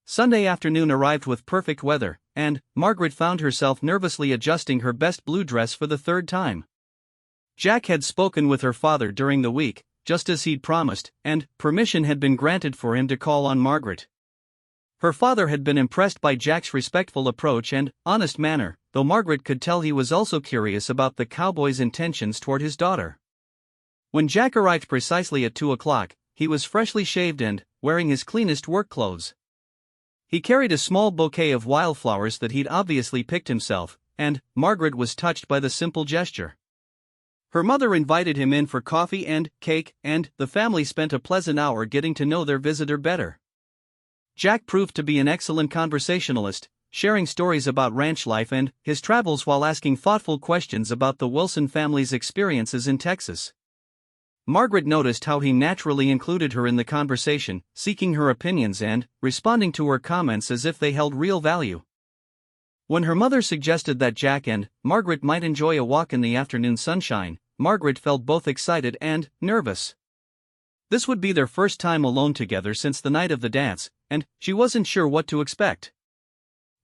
Sunday afternoon arrived with perfect weather, and Margaret found herself nervously adjusting her best blue dress for the third time. Jack had spoken with her father during the week, just as he'd promised, and permission had been granted for him to call on Margaret. Her father had been impressed by Jack's respectful approach and honest manner, though Margaret could tell he was also curious about the cowboy's intentions toward his daughter. When Jack arrived precisely at 2 o'clock, he was freshly shaved and wearing his cleanest work clothes. He carried a small bouquet of wildflowers that he'd obviously picked himself, and Margaret was touched by the simple gesture. Her mother invited him in for coffee and cake, and the family spent a pleasant hour getting to know their visitor better. Jack proved to be an excellent conversationalist, sharing stories about ranch life and his travels while asking thoughtful questions about the Wilson family's experiences in Texas. Margaret noticed how he naturally included her in the conversation, seeking her opinions and responding to her comments as if they held real value. When her mother suggested that Jack and Margaret might enjoy a walk in the afternoon sunshine, Margaret felt both excited and nervous. This would be their first time alone together since the night of the dance, and she wasn't sure what to expect.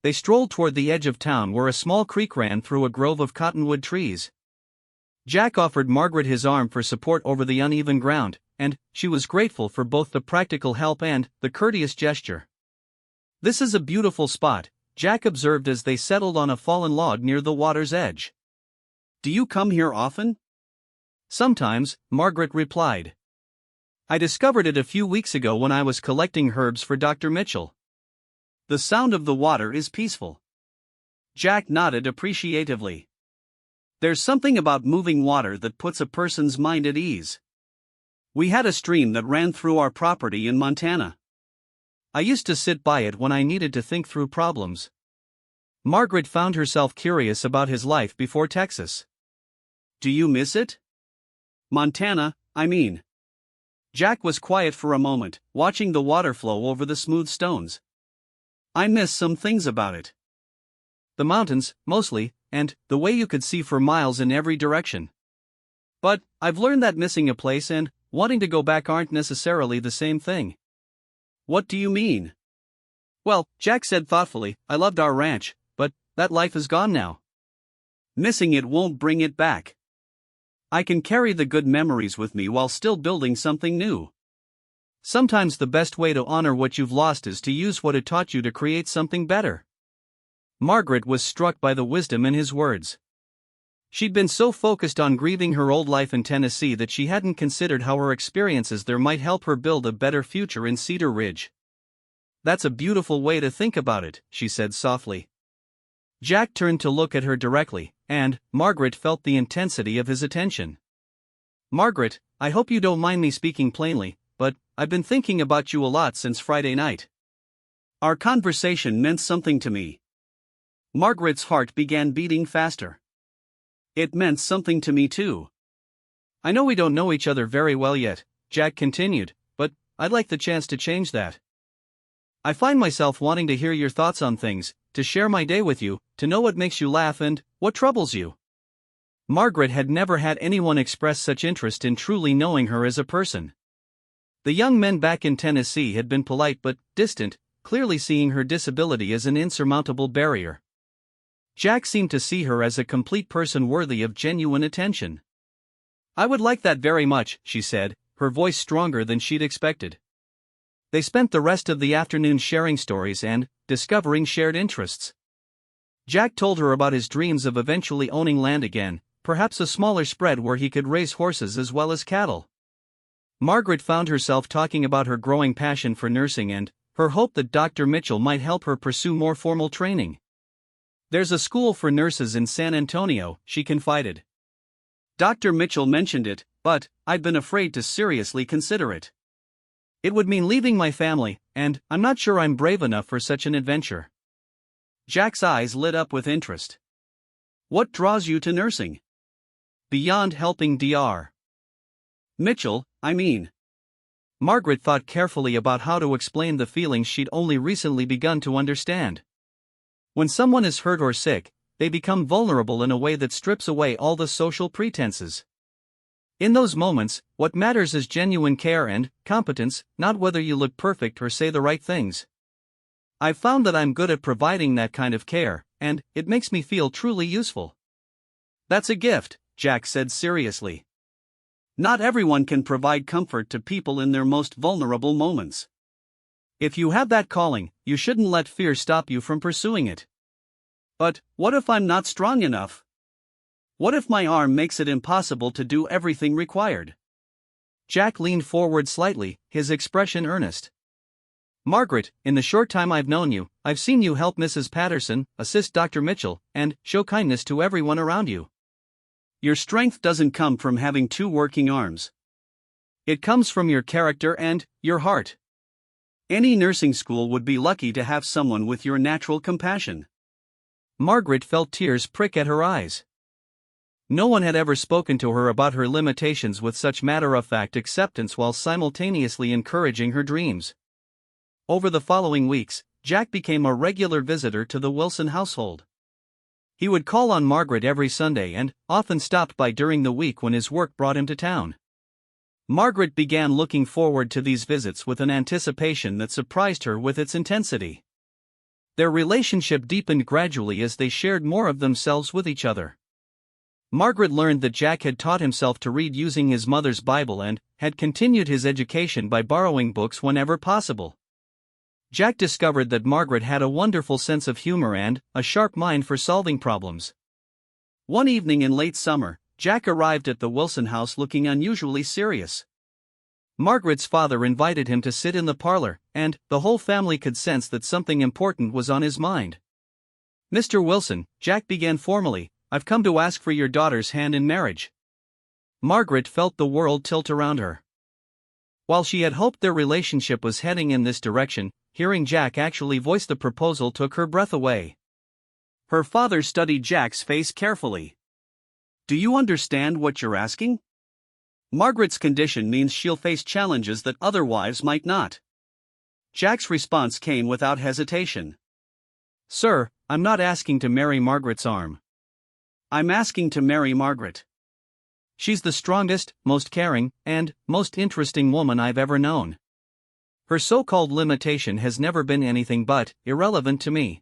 They strolled toward the edge of town where a small creek ran through a grove of cottonwood trees. Jack offered Margaret his arm for support over the uneven ground, and she was grateful for both the practical help and the courteous gesture. "This is a beautiful spot," Jack observed as they settled on a fallen log near the water's edge. "Do you come here often?" "Sometimes," Margaret replied. "I discovered it a few weeks ago when I was collecting herbs for Dr. Mitchell. The sound of the water is peaceful." Jack nodded appreciatively. "There's something about moving water that puts a person's mind at ease. We had a stream that ran through our property in Montana. I used to sit by it when I needed to think through problems." Margaret found herself curious about his life before Texas. "Do you miss it? Montana, I mean." Jack was quiet for a moment, watching the water flow over the smooth stones. "I miss some things about it. The mountains, mostly, and the way you could see for miles in every direction. But I've learned that missing a place and wanting to go back aren't necessarily the same thing." "What do you mean?" "Well," Jack said thoughtfully, "I loved our ranch, but that life is gone now. Missing it won't bring it back. I can carry the good memories with me while still building something new. Sometimes the best way to honor what you've lost is to use what it taught you to create something better." Margaret was struck by the wisdom in his words. She'd been so focused on grieving her old life in Tennessee that she hadn't considered how her experiences there might help her build a better future in Cedar Ridge. "That's a beautiful way to think about it," she said softly. Jack turned to look at her directly, and Margaret felt the intensity of his attention. "Margaret, I hope you don't mind me speaking plainly, but I've been thinking about you a lot since Friday night. Our conversation meant something to me." Margaret's heart began beating faster. "It meant something to me too." "I know we don't know each other very well yet," Jack continued, "but I'd like the chance to change that. I find myself wanting to hear your thoughts on things, to share my day with you, to know what makes you laugh and what troubles you." Margaret had never had anyone express such interest in truly knowing her as a person. The young men back in Tennessee had been polite but distant, clearly seeing her disability as an insurmountable barrier. Jack seemed to see her as a complete person worthy of genuine attention. "I would like that very much," she said, her voice stronger than she'd expected. They spent the rest of the afternoon sharing stories and discovering shared interests. Jack told her about his dreams of eventually owning land again, perhaps a smaller spread where he could raise horses as well as cattle. Margaret found herself talking about her growing passion for nursing and her hope that Dr. Mitchell might help her pursue more formal training. "There's a school for nurses in San Antonio," she confided. "Dr. Mitchell mentioned it, but I'd been afraid to seriously consider it. It would mean leaving my family, and I'm not sure I'm brave enough for such an adventure." Jack's eyes lit up with interest. "What draws you to nursing? Beyond helping Dr. Mitchell, I mean." Margaret thought carefully about how to explain the feelings she'd only recently begun to understand. When someone is hurt or sick, they become vulnerable in a way that strips away all the social pretenses. In those moments, what matters is genuine care and competence, not whether you look perfect or say the right things. I've found that I'm good at providing that kind of care, and it makes me feel truly useful. That's a gift, Jack said seriously. Not everyone can provide comfort to people in their most vulnerable moments. If you have that calling, you shouldn't let fear stop you from pursuing it. But what if I'm not strong enough? What if my arm makes it impossible to do everything required? Jack leaned forward slightly, his expression earnest. Margaret, in the short time I've known you, I've seen you help Mrs. Patterson, assist Dr. Mitchell, and show kindness to everyone around you. Your strength doesn't come from having two working arms. It comes from your character and your heart. Any nursing school would be lucky to have someone with your natural compassion. Margaret felt tears prick at her eyes. No one had ever spoken to her about her limitations with such matter-of-fact acceptance while simultaneously encouraging her dreams. Over the following weeks, Jack became a regular visitor to the Wilson household. He would call on Margaret every Sunday and often stopped by during the week when his work brought him to town. Margaret began looking forward to these visits with an anticipation that surprised her with its intensity. Their relationship deepened gradually as they shared more of themselves with each other. Margaret learned that Jack had taught himself to read using his mother's Bible and had continued his education by borrowing books whenever possible. Jack discovered that Margaret had a wonderful sense of humor and a sharp mind for solving problems. One evening in late summer, Jack arrived at the Wilson house looking unusually serious. Margaret's father invited him to sit in the parlor, and the whole family could sense that something important was on his mind. "Mr. Wilson," Jack began formally, "I've come to ask for your daughter's hand in marriage." Margaret felt the world tilt around her. While she had hoped their relationship was heading in this direction, hearing Jack actually voice the proposal took her breath away. Her father studied Jack's face carefully. "Do you understand what you're asking? Margaret's condition means she'll face challenges that other wives might not." Jack's response came without hesitation. "Sir, I'm not asking to marry Margaret's arm. I'm asking to marry Margaret. She's the strongest, most caring, and most interesting woman I've ever known. Her so-called limitation has never been anything but irrelevant to me."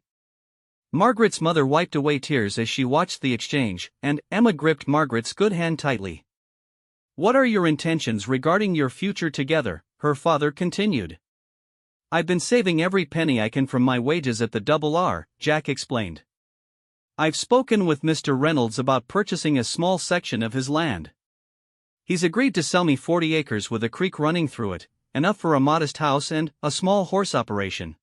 Margaret's mother wiped away tears as she watched the exchange, and Emma gripped Margaret's good hand tightly. "What are your intentions regarding your future together?" her father continued. "I've been saving every penny I can from my wages at the R, Jack explained. I've spoken with Mr. Reynolds about purchasing a small section of his land. He's agreed to sell me 40 acres with a creek running through it, enough for a modest house and a small horse operation.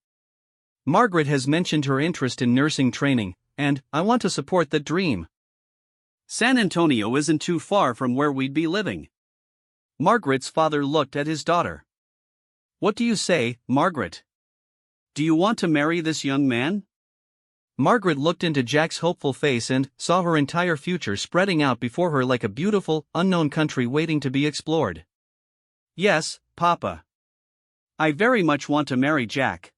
Margaret has mentioned her interest in nursing training, and I want to support that dream. San Antonio isn't too far from where we'd be living." Margaret's father looked at his daughter. "What do you say, Margaret? Do you want to marry this young man?" Margaret looked into Jack's hopeful face and saw her entire future spreading out before her like a beautiful, unknown country waiting to be explored. "Yes, Papa. I very much want to marry Jack."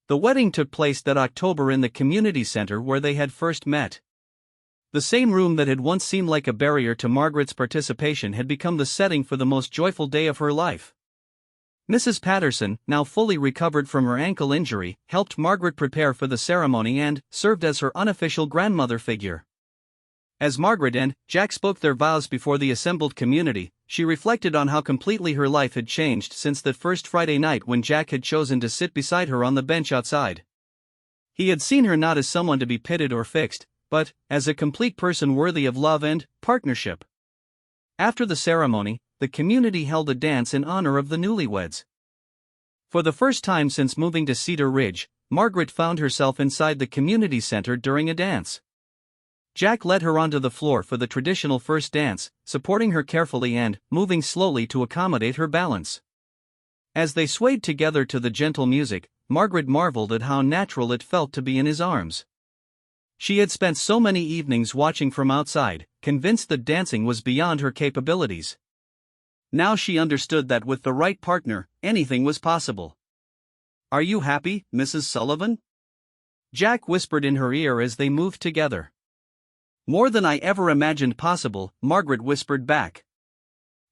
The wedding took place that October in the community center where they had first met. The same room that had once seemed like a barrier to Margaret's participation had become the setting for the most joyful day of her life. Mrs. Patterson, now fully recovered from her ankle injury, helped Margaret prepare for the ceremony and served as her unofficial grandmother figure. As Margaret and Jack spoke their vows before the assembled community, she reflected on how completely her life had changed since that first Friday night when Jack had chosen to sit beside her on the bench outside. He had seen her not as someone to be pitted or fixed, but as a complete person worthy of love and partnership. After the ceremony, the community held a dance in honor of the newlyweds. For the first time since moving to Cedar Ridge, Margaret found herself inside the community center during a dance. Jack led her onto the floor for the traditional first dance, supporting her carefully and moving slowly to accommodate her balance. As they swayed together to the gentle music, Margaret marveled at how natural it felt to be in his arms. She had spent so many evenings watching from outside, convinced that dancing was beyond her capabilities. Now she understood that with the right partner, anything was possible. "Are you happy, Mrs. Sullivan?" Jack whispered in her ear as they moved together. "More than I ever imagined possible," Margaret whispered back.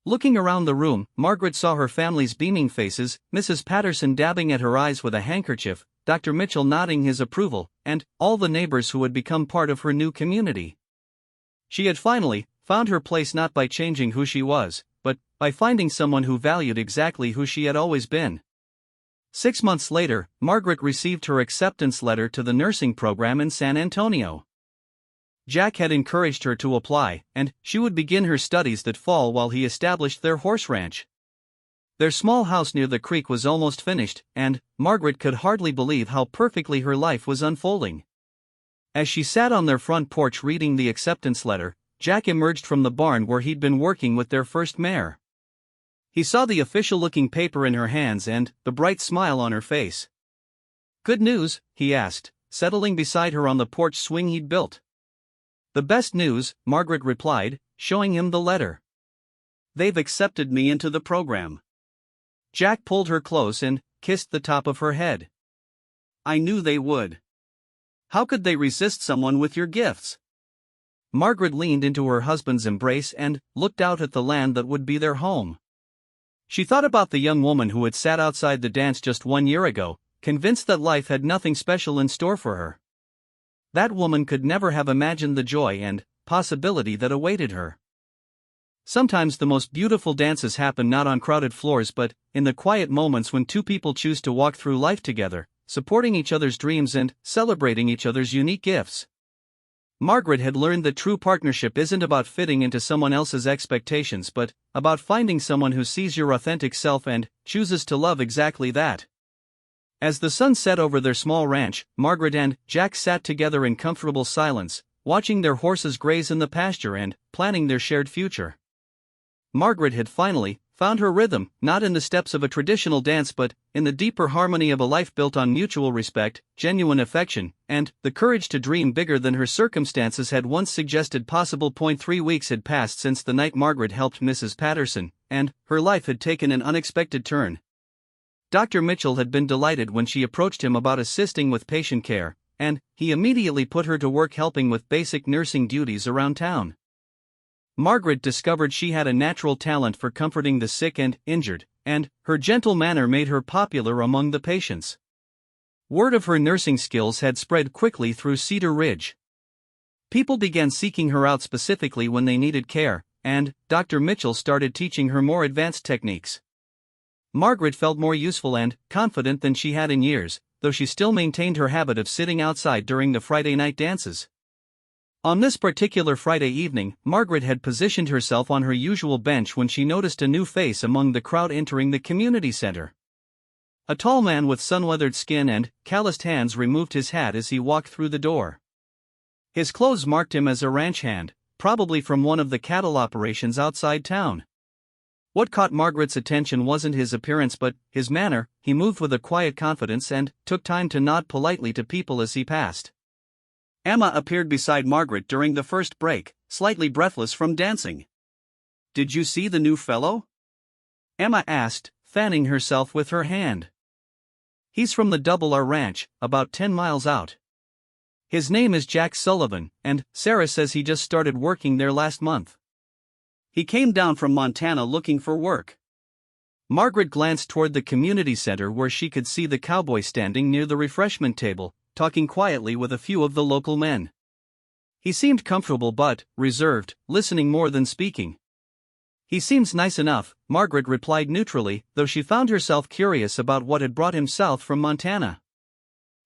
Looking around the room, Margaret saw her family's beaming faces, Mrs. Patterson dabbing at her eyes with a handkerchief, Dr. Mitchell nodding his approval, and all the neighbors who had become part of her new community. She had finally found her place, not by changing who she was, but by finding someone who valued exactly who she had always been. 6 months later, Margaret received her acceptance letter to the nursing program in San Antonio. Jack had encouraged her to apply, and she would begin her studies that fall while he established their horse ranch. Their small house near the creek was almost finished, and Margaret could hardly believe how perfectly her life was unfolding. As she sat on their front porch reading the acceptance letter, Jack emerged from the barn where he'd been working with their first mare. He saw the official-looking paper in her hands and the bright smile on her face. "Good news?" he asked, settling beside her on the porch swing he'd built. "The best news," Margaret replied, showing him the letter. "They've accepted me into the program." Jack pulled her close and kissed the top of her head. "I knew they would. How could they resist someone with your gifts?" Margaret leaned into her husband's embrace and looked out at the land that would be their home. She thought about the young woman who had sat outside the dance just 1 year ago, convinced that life had nothing special in store for her. That woman could never have imagined the joy and possibility that awaited her. Sometimes the most beautiful dances happen not on crowded floors but in the quiet moments when two people choose to walk through life together, supporting each other's dreams and celebrating each other's unique gifts. Margaret had learned that true partnership isn't about fitting into someone else's expectations but about finding someone who sees your authentic self and chooses to love exactly that. As the sun set over their small ranch, Margaret and Jack sat together in comfortable silence, watching their horses graze in the pasture and planning their shared future. Margaret had finally found her rhythm, not in the steps of a traditional dance but in the deeper harmony of a life built on mutual respect, genuine affection, and the courage to dream bigger than her circumstances had once suggested possible. 3 weeks had passed since the night Margaret helped Mrs. Patterson, and her life had taken an unexpected turn. Dr. Mitchell had been delighted when she approached him about assisting with patient care, and he immediately put her to work helping with basic nursing duties around town. Margaret discovered she had a natural talent for comforting the sick and injured, and her gentle manner made her popular among the patients. Word of her nursing skills had spread quickly through Cedar Ridge. People began seeking her out specifically when they needed care, and Dr. Mitchell started teaching her more advanced techniques. Margaret felt more useful and confident than she had in years, though she still maintained her habit of sitting outside during the Friday night dances. On this particular Friday evening, Margaret had positioned herself on her usual bench when she noticed a new face among the crowd entering the community center. A tall man with sun-weathered skin and calloused hands removed his hat as he walked through the door. His clothes marked him as a ranch hand, probably from one of the cattle operations outside town. What caught Margaret's attention wasn't his appearance but his manner. He moved with a quiet confidence and took time to nod politely to people as he passed. Emma appeared beside Margaret during the first break, slightly breathless from dancing. "Did you see the new fellow?" Emma asked, fanning herself with her hand. "He's from the Double R Ranch, about 10 miles out. His name is Jack Sullivan, and Sarah says he just started working there last month. He came down from Montana looking for work." Margaret glanced toward the community center where she could see the cowboy standing near the refreshment table, talking quietly with a few of the local men. He seemed comfortable but reserved, listening more than speaking. "He seems nice enough," Margaret replied neutrally, though she found herself curious about what had brought him south from Montana.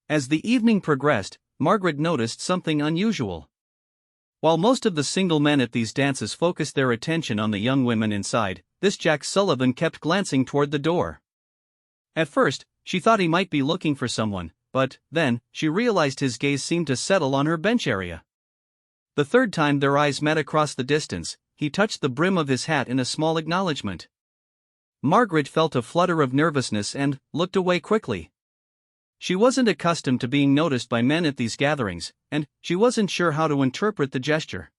As the evening progressed, Margaret noticed something unusual. While most of the single men at these dances focused their attention on the young women inside, this Jack Sullivan kept glancing toward the door. At first, she thought he might be looking for someone, but then she realized his gaze seemed to settle on her bench area. The third time their eyes met across the distance, he touched the brim of his hat in a small acknowledgement. Margaret felt a flutter of nervousness and looked away quickly. She wasn't accustomed to being noticed by men at these gatherings, and she wasn't sure how to interpret the gesture.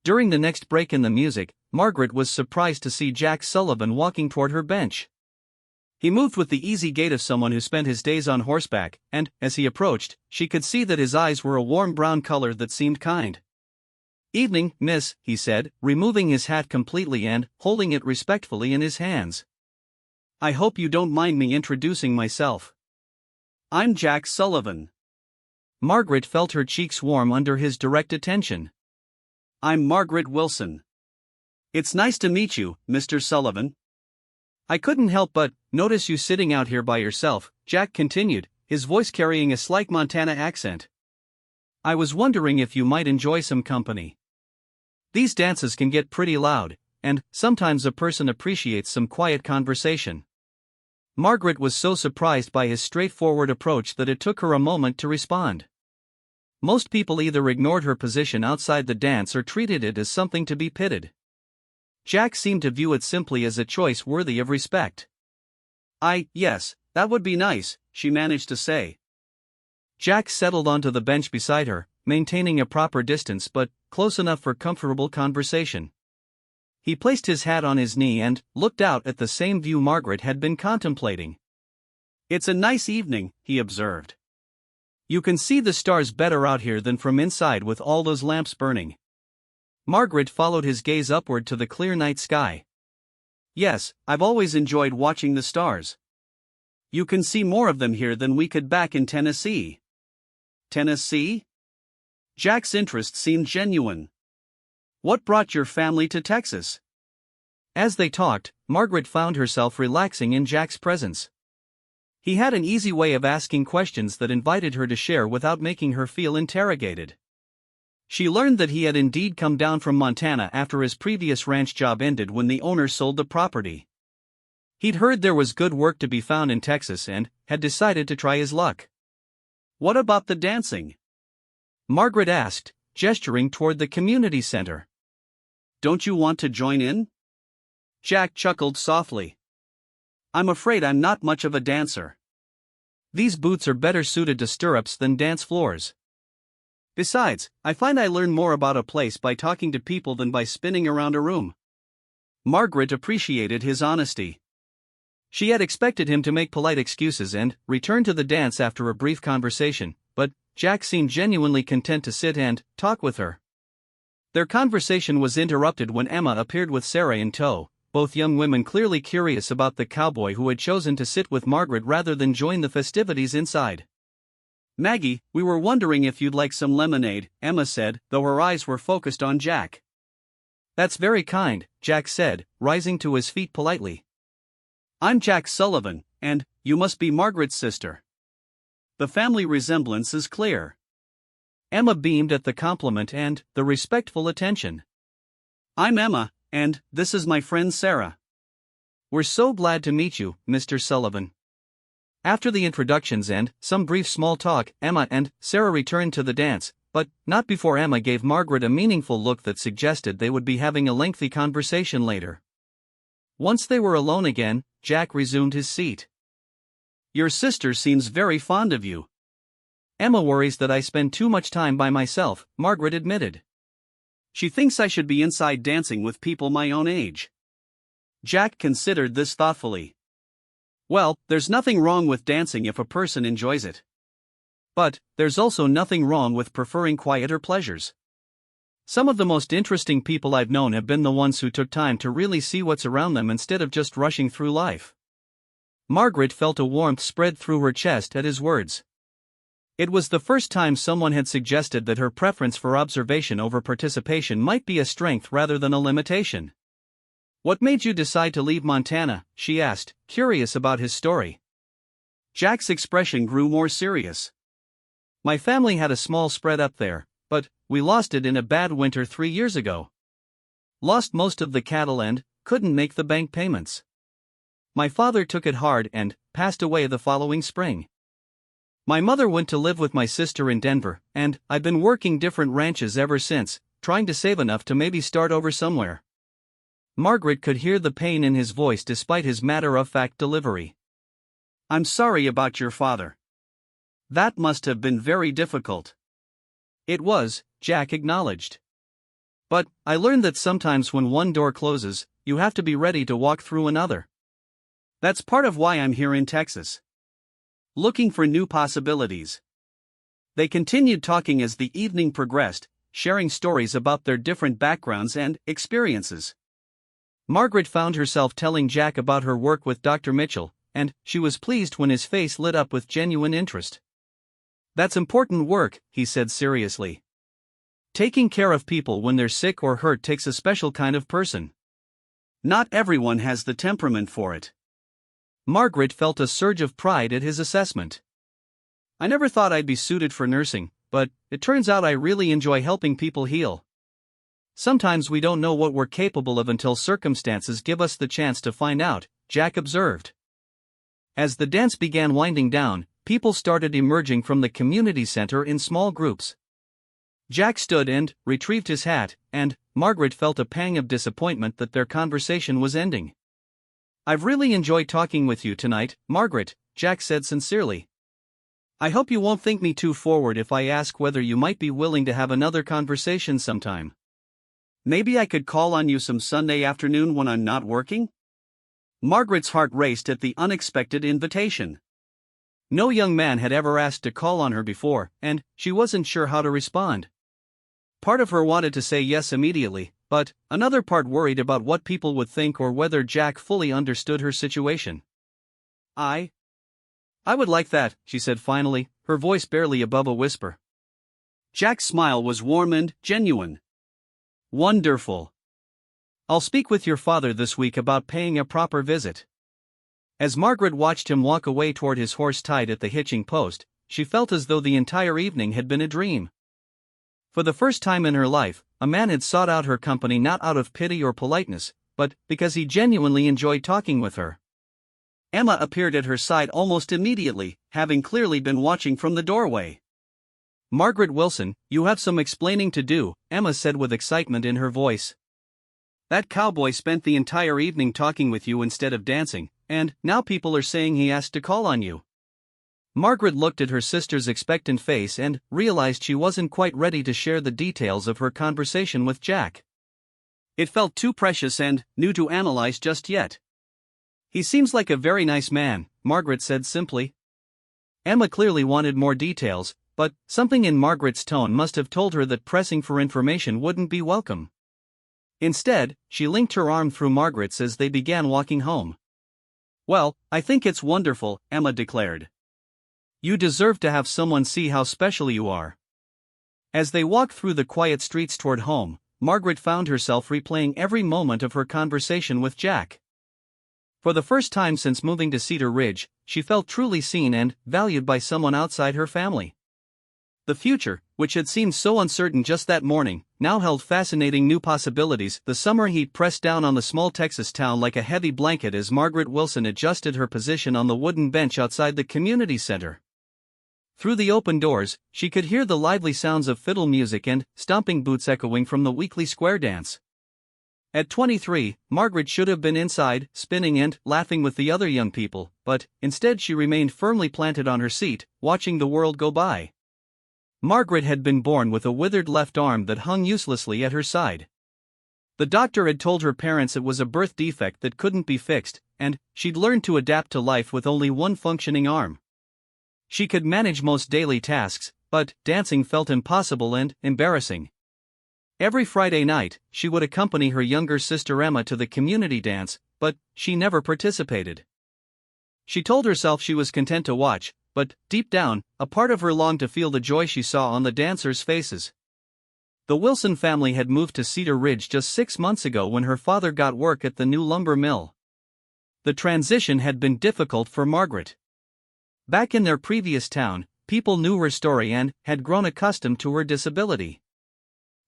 During the next break in the music, Margaret was surprised to see Jack Sullivan walking toward her bench. He moved with the easy gait of someone who spent his days on horseback, and, as he approached, she could see that his eyes were a warm brown color that seemed kind. "Evening, miss," he said, removing his hat completely and holding it respectfully in his hands. "I hope you don't mind me introducing myself." I'm Jack Sullivan. Margaret felt her cheeks warm under his direct attention. I'm Margaret Wilson. It's nice to meet you, Mr. Sullivan. I couldn't help but notice you sitting out here by yourself, Jack continued, his voice carrying a slight Montana accent. I was wondering if you might enjoy some company. These dances can get pretty loud, and sometimes a person appreciates some quiet conversation. Margaret was so surprised by his straightforward approach that it took her a moment to respond. Most people either ignored her position outside the dance or treated it as something to be pitied. Jack seemed to view it simply as a choice worthy of respect. Yes, that would be nice, she managed to say. Jack settled onto the bench beside her, maintaining a proper distance but close enough for comfortable conversation. He placed his hat on his knee and looked out at the same view Margaret had been contemplating. It's a nice evening, he observed. You can see the stars better out here than from inside with all those lamps burning. Margaret followed his gaze upward to the clear night sky. Yes, I've always enjoyed watching the stars. You can see more of them here than we could back in Tennessee. Tennessee? Jack's interest seemed genuine. What brought your family to Texas? As they talked, Margaret found herself relaxing in Jack's presence. He had an easy way of asking questions that invited her to share without making her feel interrogated. She learned that he had indeed come down from Montana after his previous ranch job ended when the owner sold the property. He'd heard there was good work to be found in Texas and had decided to try his luck. What about the dancing? Margaret asked, gesturing toward the community center. Don't you want to join in? Jack chuckled softly. I'm afraid I'm not much of a dancer. These boots are better suited to stirrups than dance floors. Besides, I find I learn more about a place by talking to people than by spinning around a room. Margaret appreciated his honesty. She had expected him to make polite excuses and return to the dance after a brief conversation, but Jack seemed genuinely content to sit and talk with her. Their conversation was interrupted when Emma appeared with Sarah in tow, both young women clearly curious about the cowboy who had chosen to sit with Margaret rather than join the festivities inside. Maggie, we were wondering if you'd like some lemonade, Emma said, though her eyes were focused on Jack. That's very kind, Jack said, rising to his feet politely. I'm Jack Sullivan, and you must be Margaret's sister. The family resemblance is clear. Emma beamed at the compliment and the respectful attention. I'm Emma, and this is my friend Sarah. We're so glad to meet you, Mr. Sullivan. After the introductions and some brief small talk, Emma and Sarah returned to the dance, but not before Emma gave Margaret a meaningful look that suggested they would be having a lengthy conversation later. Once they were alone again, Jack resumed his seat. Your sister seems very fond of you. Emma worries that I spend too much time by myself, Margaret admitted. She thinks I should be inside dancing with people my own age. Jack considered this thoughtfully. Well, there's nothing wrong with dancing if a person enjoys it. But there's also nothing wrong with preferring quieter pleasures. Some of the most interesting people I've known have been the ones who took time to really see what's around them instead of just rushing through life. Margaret felt a warmth spread through her chest at his words. It was the first time someone had suggested that her preference for observation over participation might be a strength rather than a limitation. What made you decide to leave Montana? She asked, curious about his story. Jack's expression grew more serious. My family had a small spread up there, but we lost it in a bad winter 3 years ago. Lost most of the cattle and couldn't make the bank payments. My father took it hard and passed away the following spring. My mother went to live with my sister in Denver, and I've been working different ranches ever since, trying to save enough to maybe start over somewhere. Margaret could hear the pain in his voice despite his matter-of-fact delivery. I'm sorry about your father. That must have been very difficult. It was, Jack acknowledged. But I learned that sometimes when one door closes, you have to be ready to walk through another. That's part of why I'm here in Texas. Looking for new possibilities. They continued talking as the evening progressed, sharing stories about their different backgrounds and experiences. Margaret found herself telling Jack about her work with Dr. Mitchell, and she was pleased when his face lit up with genuine interest. "That's important work," he said seriously. "Taking care of people when they're sick or hurt takes a special kind of person. Not everyone has the temperament for it." Margaret felt a surge of pride at his assessment. "I never thought I'd be suited for nursing, but it turns out I really enjoy helping people heal. Sometimes we don't know what we're capable of until circumstances give us the chance to find out," Jack observed. As the dance began winding down, people started emerging from the community center in small groups. Jack stood and retrieved his hat, and Margaret felt a pang of disappointment that their conversation was ending. "I've really enjoyed talking with you tonight, Margaret," Jack said sincerely. "I hope you won't think me too forward if I ask whether you might be willing to have another conversation sometime. Maybe I could call on you some Sunday afternoon when I'm not working?" Margaret's heart raced at the unexpected invitation. No young man had ever asked to call on her before, and she wasn't sure how to respond. Part of her wanted to say yes immediately, but another part worried about what people would think or whether Jack fully understood her situation. I would like that," she said finally, her voice barely above a whisper. Jack's smile was warm and genuine. "Wonderful. I'll speak with your father this week about paying a proper visit." As Margaret watched him walk away toward his horse tied at the hitching post, she felt as though the entire evening had been a dream. For the first time in her life, a man had sought out her company not out of pity or politeness, but because he genuinely enjoyed talking with her. Emma appeared at her side almost immediately, having clearly been watching from the doorway. "Margaret Wilson, you have some explaining to do," Emma said with excitement in her voice. "That cowboy spent the entire evening talking with you instead of dancing, and now people are saying he asked to call on you." Margaret looked at her sister's expectant face and realized she wasn't quite ready to share the details of her conversation with Jack. It felt too precious and new to analyze just yet. "He seems like a very nice man," Margaret said simply. Emma clearly wanted more details, but something in Margaret's tone must have told her that pressing for information wouldn't be welcome. Instead, she linked her arm through Margaret's as they began walking home. "Well, I think it's wonderful," Emma declared. "You deserve to have someone see how special you are." As they walked through the quiet streets toward home, Margaret found herself replaying every moment of her conversation with Jack. For the first time since moving to Cedar Ridge, she felt truly seen and valued by someone outside her family. The future, which had seemed so uncertain just that morning, now held fascinating new possibilities. The summer heat pressed down on the small Texas town like a heavy blanket as Margaret Wilson adjusted her position on the wooden bench outside the community center. Through the open doors, she could hear the lively sounds of fiddle music and stomping boots echoing from the weekly square dance. At 23, Margaret should have been inside, spinning and laughing with the other young people, but instead she remained firmly planted on her seat, watching the world go by. Margaret had been born with a withered left arm that hung uselessly at her side. The doctor had told her parents it was a birth defect that couldn't be fixed, and she'd learned to adapt to life with only one functioning arm. She could manage most daily tasks, but dancing felt impossible and embarrassing. Every Friday night, she would accompany her younger sister Emma to the community dance, but she never participated. She told herself she was content to watch, but deep down, a part of her longed to feel the joy she saw on the dancers' faces. The Wilson family had moved to Cedar Ridge just 6 months ago when her father got work at the new lumber mill. The transition had been difficult for Margaret. Back in their previous town, people knew her story and had grown accustomed to her disability.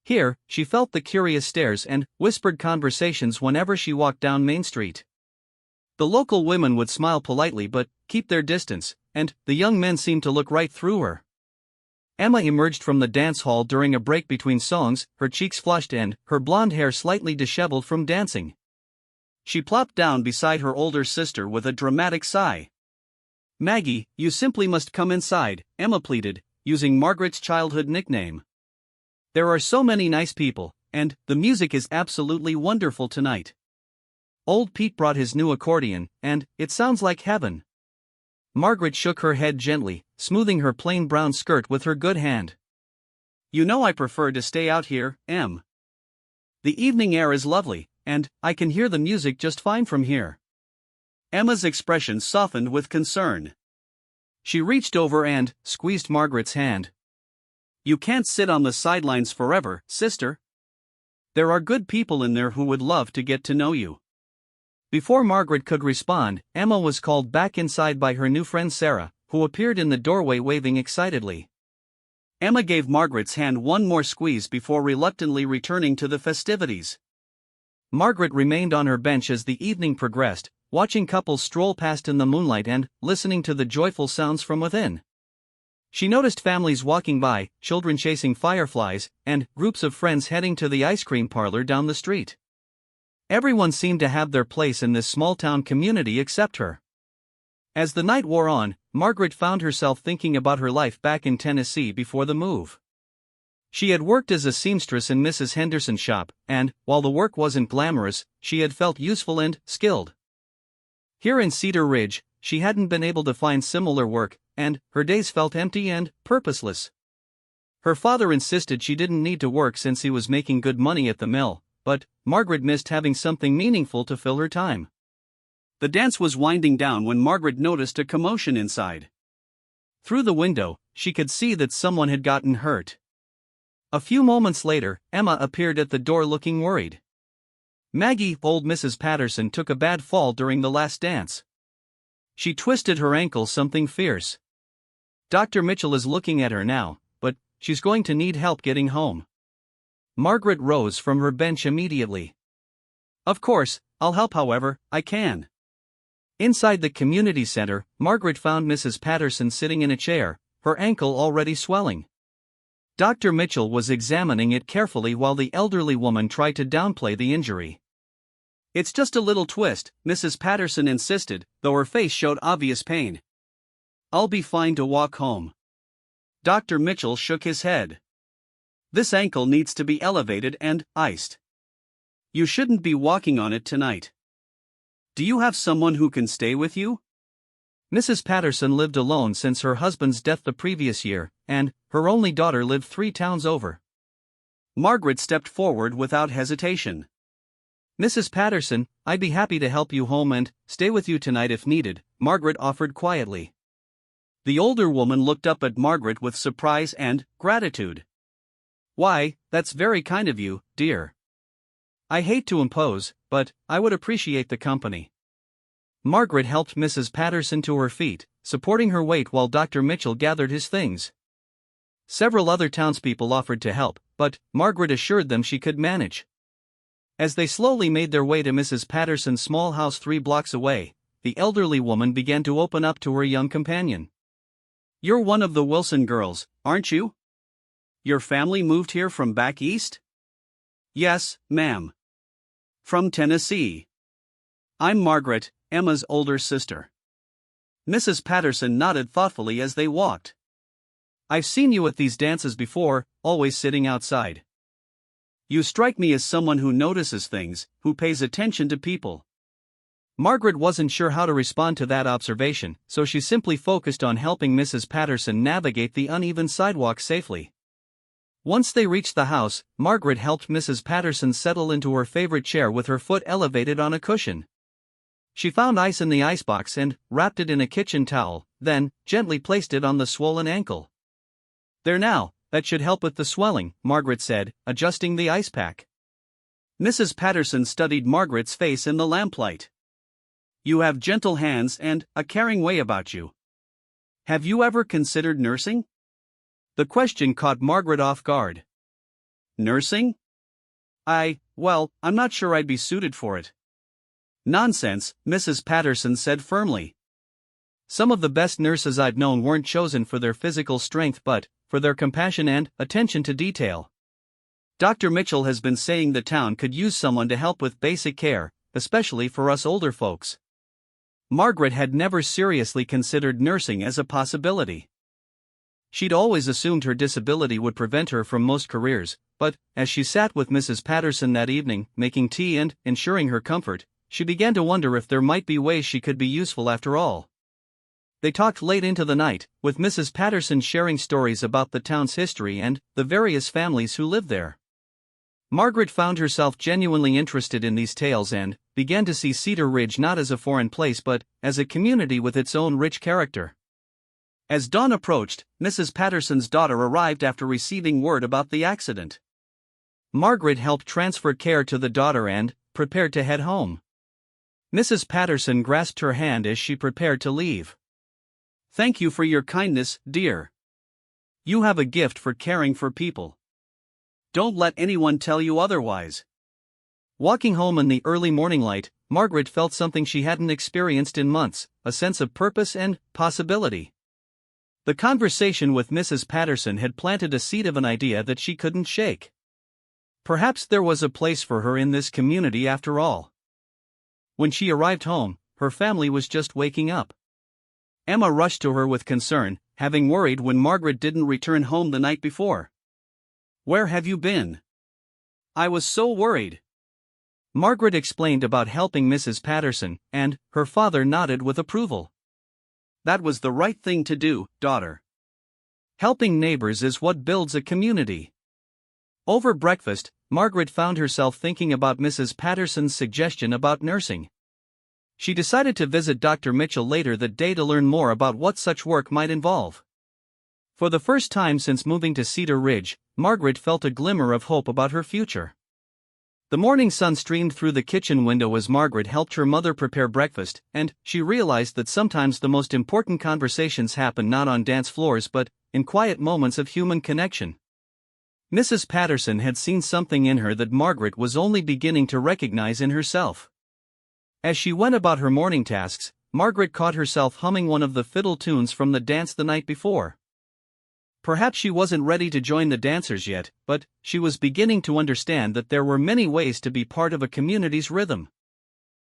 Here, she felt the curious stares and whispered conversations whenever she walked down Main Street. The local women would smile politely but keep their distance, and the young men seemed to look right through her. Emma emerged from the dance hall during a break between songs, her cheeks flushed and her blonde hair slightly disheveled from dancing. She plopped down beside her older sister with a dramatic sigh. "Maggie, you simply must come inside," Emma pleaded, using Margaret's childhood nickname. "There are so many nice people, and the music is absolutely wonderful tonight. Old Pete brought his new accordion, and it sounds like heaven." Margaret shook her head gently, smoothing her plain brown skirt with her good hand. "You know I prefer to stay out here, Em. The evening air is lovely, and I can hear the music just fine from here." Emma's expression softened with concern. She reached over and squeezed Margaret's hand. "You can't sit on the sidelines forever, sister. There are good people in there who would love to get to know you." Before Margaret could respond, Emma was called back inside by her new friend Sarah, who appeared in the doorway waving excitedly. Emma gave Margaret's hand one more squeeze before reluctantly returning to the festivities. Margaret remained on her bench as the evening progressed, watching couples stroll past in the moonlight and listening to the joyful sounds from within. She noticed families walking by, children chasing fireflies, and groups of friends heading to the ice cream parlor down the street. Everyone seemed to have their place in this small-town community except her. As the night wore on, Margaret found herself thinking about her life back in Tennessee before the move. She had worked as a seamstress in Mrs. Henderson's shop, and, while the work wasn't glamorous, she had felt useful and skilled. Here in Cedar Ridge, she hadn't been able to find similar work, and her days felt empty and purposeless. Her father insisted she didn't need to work since he was making good money at the mill, but Margaret missed having something meaningful to fill her time. The dance was winding down when Margaret noticed a commotion inside. Through the window, she could see that someone had gotten hurt. A few moments later, Emma appeared at the door looking worried. "Maggie, old Mrs. Patterson took a bad fall during the last dance. She twisted her ankle something fierce. Dr. Mitchell is looking at her now, but she's going to need help getting home." Margaret rose from her bench immediately. "Of course, I'll help however I can." Inside the community center, Margaret found Mrs. Patterson sitting in a chair, her ankle already swelling. Dr. Mitchell was examining it carefully while the elderly woman tried to downplay the injury. "It's just a little twist," Mrs. Patterson insisted, though her face showed obvious pain. "I'll be fine to walk home." Dr. Mitchell shook his head. "This ankle needs to be elevated and iced. You shouldn't be walking on it tonight. Do you have someone who can stay with you?" Mrs. Patterson lived alone since her husband's death the previous year, and her only daughter lived 3 towns over. Margaret stepped forward without hesitation. "Mrs. Patterson, I'd be happy to help you home and stay with you tonight if needed," Margaret offered quietly. The older woman looked up at Margaret with surprise and gratitude. "Why, that's very kind of you, dear. I hate to impose, but I would appreciate the company." Margaret helped Mrs. Patterson to her feet, supporting her weight while Dr. Mitchell gathered his things. Several other townspeople offered to help, but Margaret assured them she could manage. As they slowly made their way to Mrs. Patterson's small house 3 blocks away, the elderly woman began to open up to her young companion. "You're one of the Wilson girls, aren't you? Your family moved here from back east?" "Yes, ma'am. From Tennessee. I'm Margaret, Emma's older sister." Mrs. Patterson nodded thoughtfully as they walked. "I've seen you at these dances before, always sitting outside. You strike me as someone who notices things, who pays attention to people." Margaret wasn't sure how to respond to that observation, so she simply focused on helping Mrs. Patterson navigate the uneven sidewalk safely. Once they reached the house, Margaret helped Mrs. Patterson settle into her favorite chair with her foot elevated on a cushion. She found ice in the icebox and wrapped it in a kitchen towel, then gently placed it on the swollen ankle. "There now, that should help with the swelling," Margaret said, adjusting the ice pack. Mrs. Patterson studied Margaret's face in the lamplight. "You have gentle hands and a caring way about you. Have you ever considered nursing?" The question caught Margaret off guard. "Nursing? Well, I'm not sure I'd be suited for it." "Nonsense," Mrs. Patterson said firmly. "Some of the best nurses I've known weren't chosen for their physical strength but for their compassion and attention to detail. Dr. Mitchell has been saying the town could use someone to help with basic care, especially for us older folks." Margaret had never seriously considered nursing as a possibility. She'd always assumed her disability would prevent her from most careers, but as she sat with Mrs. Patterson that evening, making tea and ensuring her comfort, she began to wonder if there might be ways she could be useful after all. They talked late into the night, with Mrs. Patterson sharing stories about the town's history and the various families who lived there. Margaret found herself genuinely interested in these tales and, began to see Cedar Ridge not as a foreign place but as a community with its own rich character. As dawn approached, Mrs. Patterson's daughter arrived after receiving word about the accident. Margaret helped transfer care to the daughter and prepared to head home. Mrs. Patterson grasped her hand as she prepared to leave. "Thank you for your kindness, dear. You have a gift for caring for people. Don't let anyone tell you otherwise." Walking home in the early morning light, Margaret felt something she hadn't experienced in months, a sense of purpose and possibility. The conversation with Mrs. Patterson had planted a seed of an idea that she couldn't shake. Perhaps there was a place for her in this community after all. When she arrived home, her family was just waking up. Emma rushed to her with concern, having worried when Margaret didn't return home the night before. "Where have you been? I was so worried." Margaret explained about helping Mrs. Patterson, and her father nodded with approval. "That was the right thing to do, daughter. Helping neighbors is what builds a community." Over breakfast, Margaret found herself thinking about Mrs. Patterson's suggestion about nursing. She decided to visit Dr. Mitchell later that day to learn more about what such work might involve. For the first time since moving to Cedar Ridge, Margaret felt a glimmer of hope about her future. The morning sun streamed through the kitchen window as Margaret helped her mother prepare breakfast, and she realized that sometimes the most important conversations happen not on dance floors but in quiet moments of human connection. Mrs. Patterson had seen something in her that Margaret was only beginning to recognize in herself. As she went about her morning tasks, Margaret caught herself humming one of the fiddle tunes from the dance the night before. Perhaps she wasn't ready to join the dancers yet, but she was beginning to understand that there were many ways to be part of a community's rhythm.